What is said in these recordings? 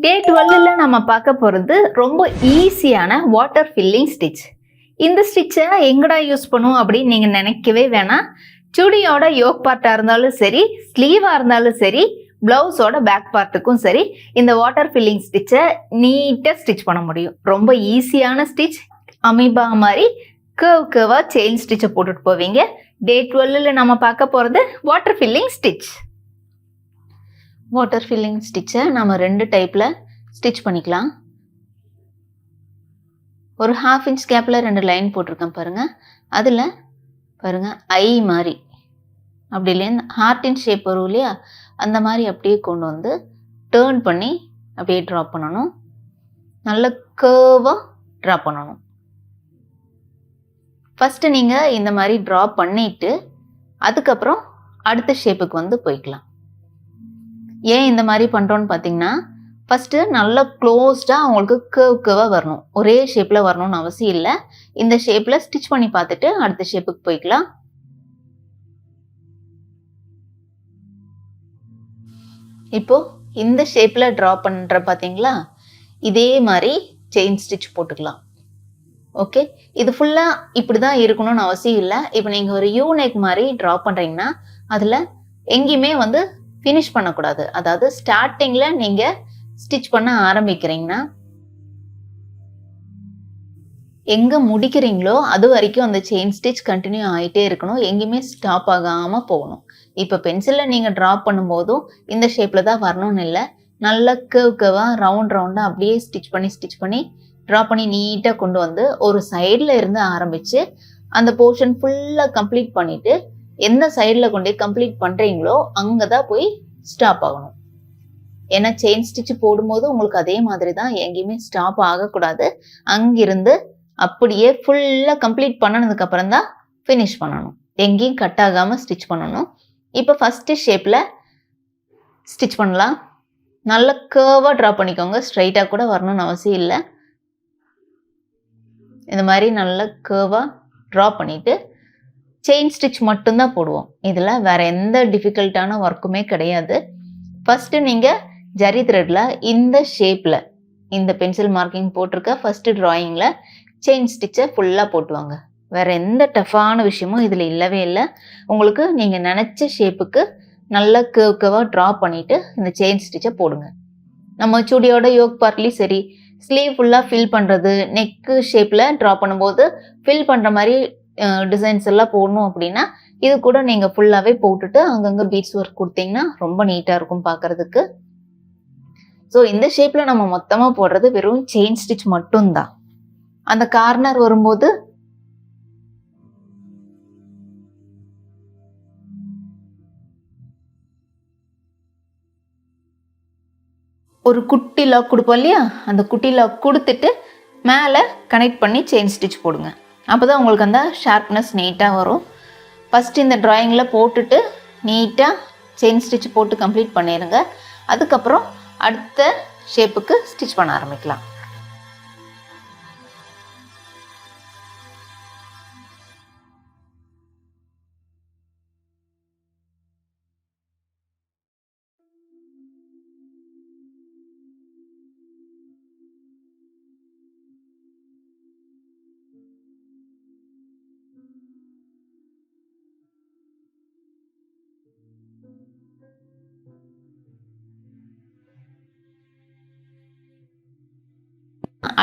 டே 12ல நம்ம பார்க்க போகிறது ரொம்ப ஈஸியான வாட்டர் ஃபில்லிங் ஸ்டிச். இந்த ஸ்டிச்சை எங்கடா யூஸ் பண்ணுவோம் அப்படின்னு நீங்கள் நினைக்கவே வேணாம். சுடியோட யோக் பார்ட்டாக இருந்தாலும் சரி, ஸ்லீவாக இருந்தாலும் சரி, ப்ளவுஸோட பேக் பார்ட்டுக்கும் சரி, இந்த வாட்டர் ஃபில்லிங் ஸ்டிச்சை நீட்டாக ஸ்டிச் பண்ண முடியும். ரொம்ப ஈஸியான ஸ்டிச். அமீபா மாதிரி கேர்வாக செயின் ஸ்டிச்சை போட்டுட்டு போவீங்க. டே 12ல நம்ம பார்க்க போகிறது water filling stitch. Water filling ஸ்டிச்சை நம்ம 2 டைப்பில் ஸ்டிச் பண்ணிக்கலாம். ஒரு 1/2 இன்ச் கேப்பில் 2 லைன் போட்டிருக்கேன் பாருங்கள். அதில் பாருங்கள் ஐ மாதிரி அப்படி இல்லையா ஹார்ட்டின் ஷேப் வரும் இல்லையா, அந்த மாதிரி அப்படியே கொண்டு வந்து டேர்ன் பண்ணி அப்படியே ட்ரா பண்ணணும். நல்ல கேர்வாக ட்ரா பண்ணணும். ஃபஸ்ட்டு நீங்கள் இந்த மாதிரி ட்ரா பண்ணிவிட்டு அதுக்கப்புறம் அடுத்த ஷேப்புக்கு வந்து போய்க்கலாம். ஏன் இந்த மாதிரி பண்ணுறோன்னு பார்த்தீங்கன்னா, ஃபஸ்ட்டு நல்லா க்ளோஸ்டாக அவங்களுக்கு கேர்வாக வரணும். ஒரே ஷேப்பில் வரணும்னு அவசியம் இல்லை. இந்த ஷேப்பில் ஸ்டிச் பண்ணி பார்த்துட்டு அடுத்த ஷேப்புக்கு போய்க்கலாம். இப்போது இந்த ஷேப்பில் ட்ரா பண்ணுற பார்த்தீங்களா, இதே மாதிரி செயின் ஸ்டிச் போட்டுக்கலாம். ஓகே, இது ஃபுல்லாக இப்படி தான் இருக்கணும்னு அவசியம் இல்லை. இப்போ நீங்கள் ஒரு யூ நெக் மாதிரி ட்ரா பண்ணுறீங்கன்னா அதில் எங்கேயுமே வந்து ஃபினிஷ் பண்ணக்கூடாது. அதாவது ஸ்டார்டிங்கில் நீங்கள் ஸ்டிச் பண்ண ஆரம்பிக்கிறீங்கன்னா எங்கே முடிக்கிறீங்களோ அது வரைக்கும் அந்த செயின் ஸ்டிச் கண்டினியூ ஆகிட்டே இருக்கணும். எங்கேயுமே ஸ்டாப் ஆகாமல் போகணும். இப்போ பென்சிலில் நீங்கள் ட்ரா பண்ணும்போதும் இந்த ஷேப்பில் தான் வரணும்னு இல்லை. நல்ல கேர்வாக ரவுண்டாக அப்படியே ஸ்டிச் பண்ணி ட்ரா பண்ணி நீட்டாக கொண்டு வந்து ஒரு சைடில் இருந்து ஆரம்பித்து அந்த போர்ஷன் ஃபுல்லாக கம்ப்ளீட் பண்ணிவிட்டு எந்த சைடில் கொண்டு கம்ப்ளீட் பண்ணுறீங்களோ அங்கே தான் போய் ஸ்டாப் ஆகணும். ஏன்னா செயின் ஸ்டிச் போடும்போது உங்களுக்கு அதே மாதிரி தான், எங்கேயுமே ஸ்டாப் ஆகக்கூடாது. அங்கிருந்து அப்படியே ஃபுல்லாக கம்ப்ளீட் பண்ணனதுக்கு அப்புறம் தான் ஃபினிஷ் பண்ணணும். எங்கேயும் கட் ஆகாமல் ஸ்டிச் பண்ணணும். இப்போ ஃபஸ்ட்டு ஷேப்பில் ஸ்டிச் பண்ணலாம். நல்ல கேர்வாக ட்ரா பண்ணிக்கோங்க. ஸ்ட்ரைட்டாக கூட வரணும்னு அவசியம் இல்லை. இந்த மாதிரி நல்ல கேர்வாக ட்ரா பண்ணிவிட்டு செயின் ஸ்டிச் மட்டும்தான் போடுவோம். இதில் வேறு எந்த டிஃபிகல்ட்டான ஒர்க்குமே கிடையாது. ஃபஸ்ட்டு நீங்கள் ஜரி த்ரெட்டில் இந்த ஷேப்பில் இந்த பென்சில் மார்க்கிங் போட்டிருக்க ஃபஸ்ட்டு ட்ராயிங்கில் செயின் ஸ்டிச்சை ஃபுல்லாக போட்டுவாங்க. வேறு எந்த டஃப்பான விஷயமும் இதில் இல்லவே இல்லை. உங்களுக்கு நீங்கள் நினச்ச ஷேப்புக்கு நல்ல கேர்வாக ட்ரா பண்ணிவிட்டு இந்த செயின் ஸ்டிச்சை போடுங்க. நம்ம சுடியோட யோக் பார்ட்லேயும் சரி, ஸ்லீவ் ஃபுல்லாக ஃபில் பண்ணுறது, நெக்கு ஷேப்பில் ட்ரா பண்ணும்போது ஃபில் பண்ணுற மாதிரி டிசைன்ஸ் எல்லாம் போடணும் அப்படின்னா இது கூட நீங்கள் ஃபுல்லாகவே போட்டுட்டு அங்கங்கே பீட்ஸ் ஒர்க் கொடுத்தீங்கன்னா ரொம்ப நீட்டாக இருக்கும் பார்க்குறதுக்கு. ஸோ இந்த ஷேப்பில் நம்ம மொத்தமாக போடுறது வெறும் செயின் ஸ்டிச் மட்டும்தான். அந்த கார்னர் வரும்போது ஒரு குட்டி லாக் கொடுப்போம் இல்லையா, அந்த குட்டி லாக் கொடுத்துட்டு மேலே கனெக்ட் பண்ணி செயின் ஸ்டிச் போடுங்க. அப்போ தான் உங்களுக்கு அந்த ஷார்ப்னஸ் நீட்டாக வரும். ஃபஸ்ட்டு இந்த ட்ராயிங்கில் போட்டுட்டு நீட்டாக செயின் ஸ்டிச் போட்டு கம்ப்ளீட் பண்ணிடுங்க. அதுக்கப்புறம் அடுத்த ஷேப்புக்கு ஸ்டிச் பண்ண ஆரம்பிக்கலாம்.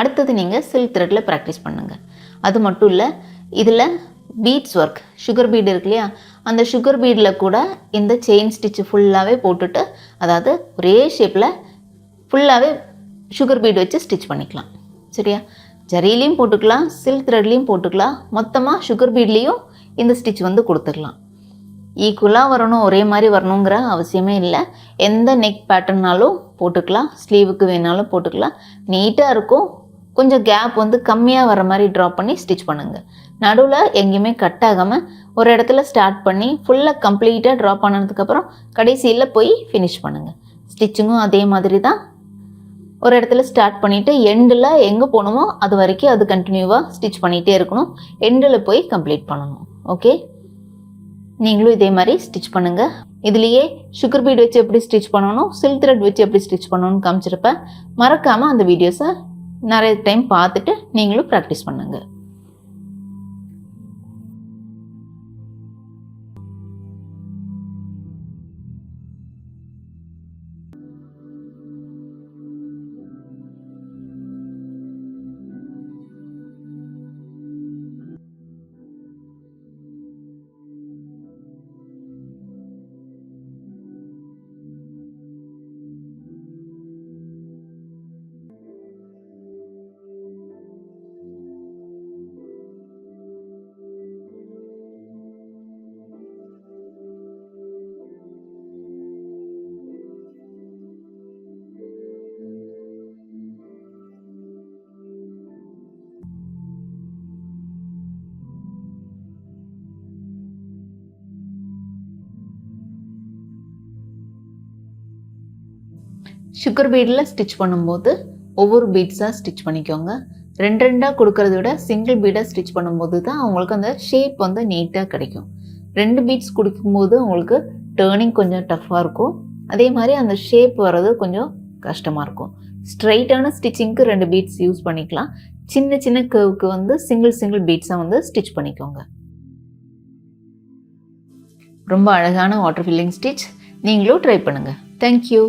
அடுத்தது நீங்கள் சில்க் த்ரெட்டில் ப்ராக்டிஸ் பண்ணுங்கள். அது மட்டும் இல்லை, இதில் பீட்ஸ் ஒர்க், சுகர் பீடு இருக்கு இல்லையா, அந்த சுகர் பீடில் கூட இந்த செயின் ஸ்டிச்சு ஃபுல்லாகவே போட்டுட்டு, அதாவது ஒரே ஷேப்பில் ஃபுல்லாகவே சுகர் பீடு வச்சு ஸ்டிச் பண்ணிக்கலாம். சரியா? ஜரிலையும் போட்டுக்கலாம், சில்க் த்ரெட்லேயும் போட்டுக்கலாம், மொத்தமாக சுகர் பீட்லேயும் இந்த ஸ்டிச் வந்து கொடுத்துக்கலாம். ஈக்குவலாக வரணும், ஒரே மாதிரி வரணுங்கிற அவசியமே இல்லை. எந்த நெக் பேட்டர்னாலும் போட்டுக்கலாம், ஸ்லீவுக்கு வேணாலும் போட்டுக்கலாம். நீட்டாக இருக்கும். கொஞ்சம் கேப் வந்து கம்மியாக வர மாதிரி ட்ரா பண்ணி ஸ்டிச் பண்ணுங்கள். நடுவில் எங்கேயுமே கட் ஆகாமல் ஒரு இடத்துல ஸ்டார்ட் பண்ணி ஃபுல்லாக கம்ப்ளீட்டாக ட்ரா பண்ணதுக்கப்புறம் கடைசியில் போய் ஃபினிஷ் பண்ணுங்கள். ஸ்டிச்சிங்கும் அதே மாதிரி தான். ஒரு இடத்துல ஸ்டார்ட் பண்ணிவிட்டு எண்டில் எங்கே போகணுமோ அது வரைக்கும் அது கண்டினியூவாக ஸ்டிச் பண்ணிகிட்டே இருக்கணும். எண்டில் போய் கம்ப்ளீட் பண்ணணும். ஓகே, நீங்களும் இதே மாதிரி ஸ்டிச் பண்ணுங்கள். இதுலேயே சுகர் பீட் வச்சு எப்படி ஸ்டிச் பண்ணணும், சில்க் த்ரெட் வச்சு எப்படி ஸ்டிச் பண்ணணும்னு காமிச்சிருப்பேன். மறக்காமல் அந்த வீடியோஸை நிறைய டைம் பார்த்துட்டு நீங்களும் ப்ராக்டிஸ் பண்ணுங்கள். சுகர் பீடில் ஸ்டிச் பண்ணும்போது ஒவ்வொரு பீட்ஸாக ஸ்டிச் பண்ணிக்கோங்க. ரெண்டாக கொடுக்கறத விட சிங்கிள் பீடாக ஸ்டிச் பண்ணும்போது தான் அவங்களுக்கு அந்த ஷேப் வந்து நீட்டாக கிடைக்கும். 2 பீட்ஸ் கொடுக்கும்போது உங்களுக்கு டேர்னிங் கொஞ்சம் டஃப்பாக இருக்கும். அதே மாதிரி அந்த ஷேப் வர்றது கொஞ்சம் கஷ்டமாக இருக்கும். ஸ்ட்ரைட்டான ஸ்டிச்சிங்க்கு 2 பீட்ஸ் யூஸ் பண்ணிக்கலாம். சின்ன சின்ன கர்வுக்கு வந்து சிங்கிள் பீட்ஸாக வந்து ஸ்டிச் பண்ணிக்கோங்க. ரொம்ப அழகான வாட்டர் ஃபில்லிங் ஸ்டிச். நீங்களும் ட்ரை பண்ணுங்கள். தேங்க்யூ.